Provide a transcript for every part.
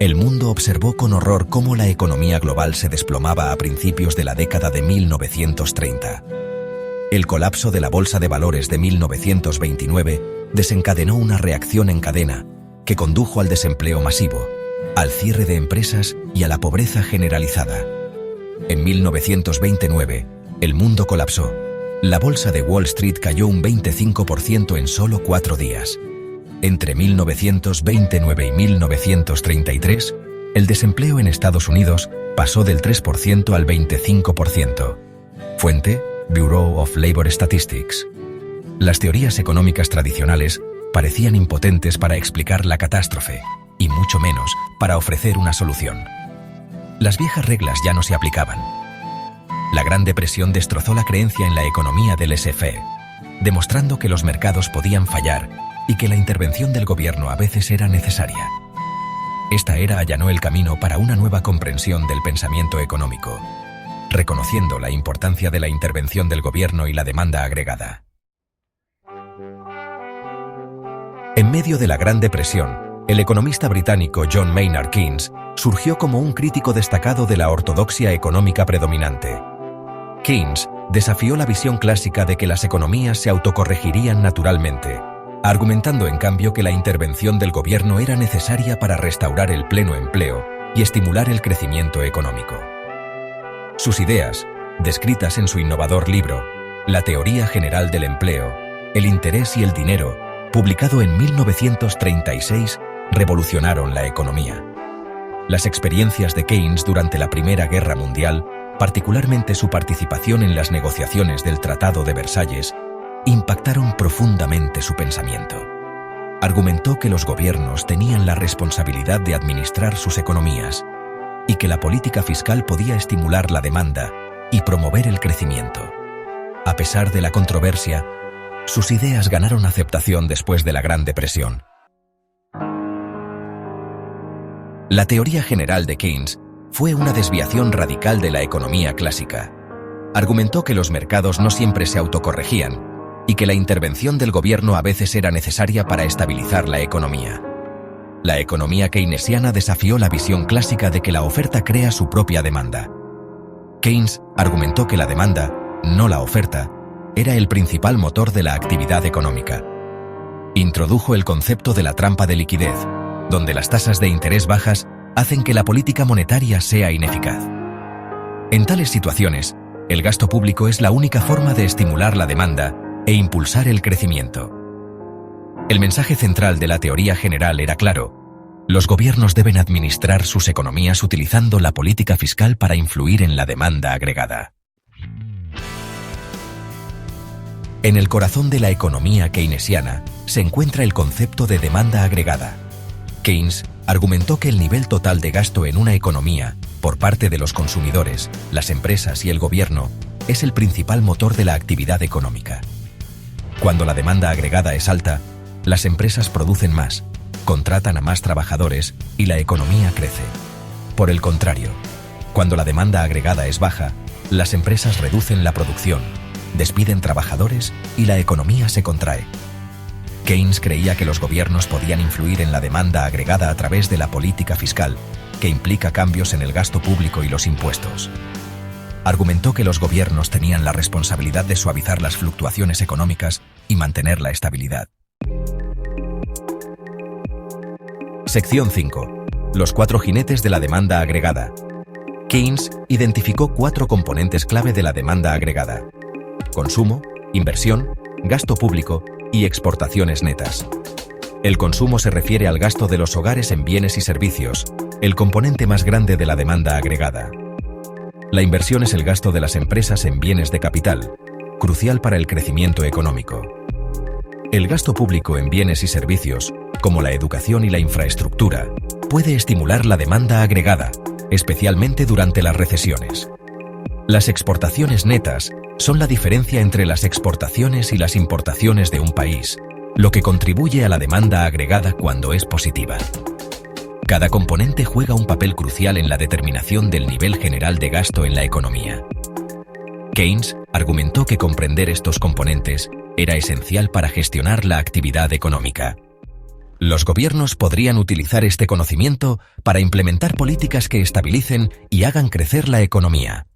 El mundo observó con horror cómo la economía global se desplomaba a principios de la década de 1930. El colapso de la bolsa de valores de 1929 desencadenó una reacción en cadena que condujo al desempleo masivo, al cierre de empresas y a la pobreza generalizada. En 1929, el mundo colapsó. La bolsa de Wall Street cayó un 25% en solo 4 días. Entre 1929 y 1933, el desempleo en Estados Unidos pasó del 3% al 25%. Fuente: Bureau of Labor Statistics. Las teorías económicas tradicionales parecían impotentes para explicar la catástrofe, y mucho menos para ofrecer una solución. Las viejas reglas ya no se aplicaban. La Gran Depresión destrozó la creencia en la economía del laissez-faire, demostrando que los mercados podían fallar y que la intervención del gobierno a veces era necesaria. Esta era allanó el camino para una nueva comprensión del pensamiento económico, reconociendo la importancia de la intervención del gobierno y la demanda agregada. En medio de la Gran Depresión, el economista británico John Maynard Keynes surgió como un crítico destacado de la ortodoxia económica predominante. Keynes desafió la visión clásica de que las economías se autocorregirían naturalmente, argumentando en cambio que la intervención del gobierno era necesaria para restaurar el pleno empleo y estimular el crecimiento económico. Sus ideas, descritas en su innovador libro, La teoría general del empleo, el interés y el dinero, publicado en 1936, revolucionaron la economía. Las experiencias de Keynes durante la Primera Guerra Mundial, particularmente su participación en las negociaciones del Tratado de Versalles, impactaron profundamente su pensamiento. Argumentó que los gobiernos tenían la responsabilidad de administrar sus economías y que la política fiscal podía estimular la demanda y promover el crecimiento. A pesar de la controversia, sus ideas ganaron aceptación después de la Gran Depresión. La teoría general de Keynes fue una desviación radical de la economía clásica. Argumentó que los mercados no siempre se autocorregían y que la intervención del gobierno a veces era necesaria para estabilizar la economía. La economía keynesiana desafió la visión clásica de que la oferta crea su propia demanda. Keynes argumentó que la demanda, no la oferta, era el principal motor de la actividad económica. Introdujo el concepto de la trampa de liquidez, donde las tasas de interés bajas hacen que la política monetaria sea ineficaz. En tales situaciones, el gasto público es la única forma de estimular la demanda e impulsar el crecimiento. El mensaje central de la teoría general era claro: los gobiernos deben administrar sus economías utilizando la política fiscal para influir en la demanda agregada. En el corazón de la economía keynesiana se encuentra el concepto de demanda agregada. Keynes argumentó que el nivel total de gasto en una economía, por parte de los consumidores, las empresas y el gobierno, es el principal motor de la actividad económica. Cuando la demanda agregada es alta, las empresas producen más, contratan a más trabajadores y la economía crece. Por el contrario, cuando la demanda agregada es baja, las empresas reducen la producción, despiden trabajadores y la economía se contrae. Keynes creía que los gobiernos podían influir en la demanda agregada a través de la política fiscal, que implica cambios en el gasto público y los impuestos. Argumentó que los gobiernos tenían la responsabilidad de suavizar las fluctuaciones económicas y mantener la estabilidad. Sección 5. Los 4 jinetes de la demanda agregada. Keynes identificó 4 componentes clave de la demanda agregada: consumo, inversión, gasto público y exportaciones netas. El consumo se refiere al gasto de los hogares en bienes y servicios, el componente más grande de la demanda agregada. La inversión es el gasto de las empresas en bienes de capital, crucial para el crecimiento económico. El gasto público en bienes y servicios, como la educación y la infraestructura, puede estimular la demanda agregada, especialmente durante las recesiones. Las exportaciones netas son la diferencia entre las exportaciones y las importaciones de un país, lo que contribuye a la demanda agregada cuando es positiva. Cada componente juega un papel crucial en la determinación del nivel general de gasto en la economía. Keynes argumentó que comprender estos componentes era esencial para gestionar la actividad económica. Los gobiernos podrían utilizar este conocimiento para implementar políticas que estabilicen y hagan crecer la economía.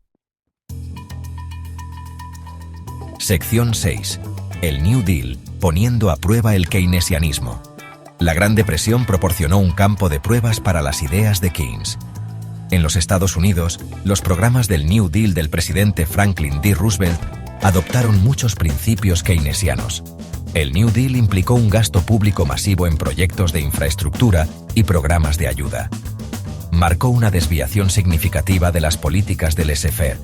Sección 6. El New Deal, poniendo a prueba el keynesianismo. La Gran Depresión proporcionó un campo de pruebas para las ideas de Keynes. En los Estados Unidos, los programas del New Deal del presidente Franklin D. Roosevelt adoptaron muchos principios keynesianos. El New Deal implicó un gasto público masivo en proyectos de infraestructura y programas de ayuda. Marcó una desviación significativa de las políticas del laissez-faire,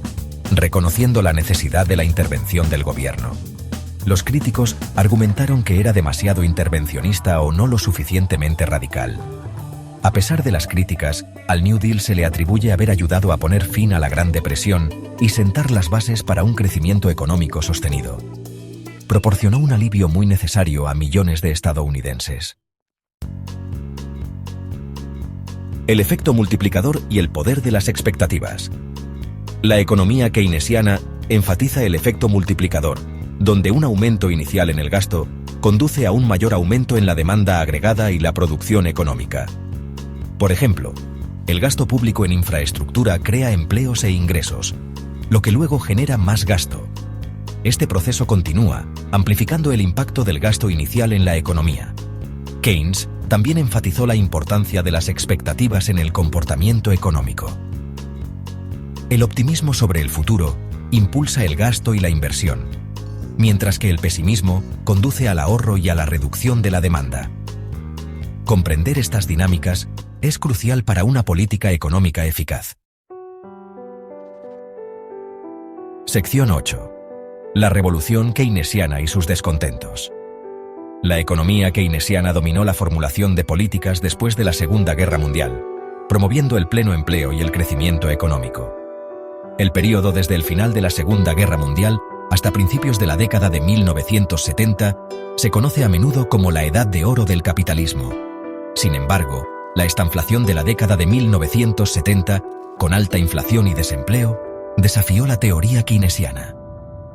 reconociendo la necesidad de la intervención del gobierno. Los críticos argumentaron que era demasiado intervencionista o no lo suficientemente radical. A pesar de las críticas, al New Deal se le atribuye haber ayudado a poner fin a la Gran Depresión y sentar las bases para un crecimiento económico sostenido. Proporcionó un alivio muy necesario a millones de estadounidenses. El efecto multiplicador y el poder de las expectativas. La economía keynesiana enfatiza el efecto multiplicador, donde un aumento inicial en el gasto conduce a un mayor aumento en la demanda agregada y la producción económica. Por ejemplo, el gasto público en infraestructura crea empleos e ingresos, lo que luego genera más gasto. Este proceso continúa, amplificando el impacto del gasto inicial en la economía. Keynes también enfatizó la importancia de las expectativas en el comportamiento económico. El optimismo sobre el futuro impulsa el gasto y la inversión, mientras que el pesimismo conduce al ahorro y a la reducción de la demanda. Comprender estas dinámicas es crucial para una política económica eficaz. Sección 8. La revolución keynesiana y sus descontentos. La economía keynesiana dominó la formulación de políticas después de la Segunda Guerra Mundial, promoviendo el pleno empleo y el crecimiento económico. El período desde el final de la Segunda Guerra Mundial hasta principios de la década de 1970 se conoce a menudo como la Edad de Oro del capitalismo. Sin embargo, la estanflación de la década de 1970, con alta inflación y desempleo, desafió la teoría keynesiana.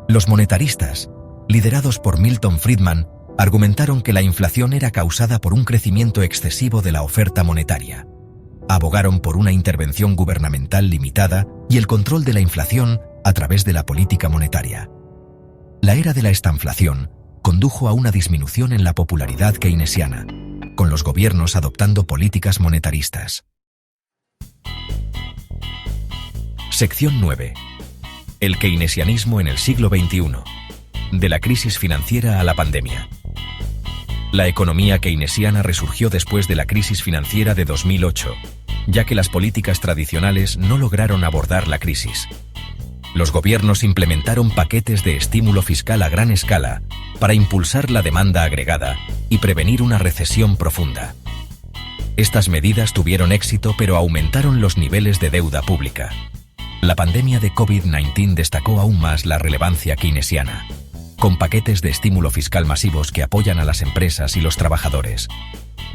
Los monetaristas, liderados por Milton Friedman, argumentaron que la inflación era causada por un crecimiento excesivo de la oferta monetaria. Abogaron por una intervención gubernamental limitada y el control de la inflación a través de la política monetaria. La era de la estanflación condujo a una disminución en la popularidad keynesiana, con los gobiernos adoptando políticas monetaristas. Sección 9. El keynesianismo en el siglo XXI. De la crisis financiera a la pandemia. La economía keynesiana resurgió después de la crisis financiera de 2008, ya que las políticas tradicionales no lograron abordar la crisis. Los gobiernos implementaron paquetes de estímulo fiscal a gran escala para impulsar la demanda agregada y prevenir una recesión profunda. Estas medidas tuvieron éxito, pero aumentaron los niveles de deuda pública. La pandemia de COVID-19 destacó aún más la relevancia keynesiana, con paquetes de estímulo fiscal masivos que apoyan a las empresas y los trabajadores.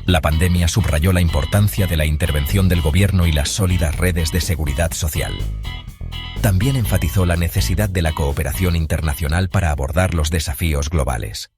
La pandemia subrayó la importancia de la intervención del gobierno y las sólidas redes de seguridad social. También enfatizó la necesidad de la cooperación internacional para abordar los desafíos globales.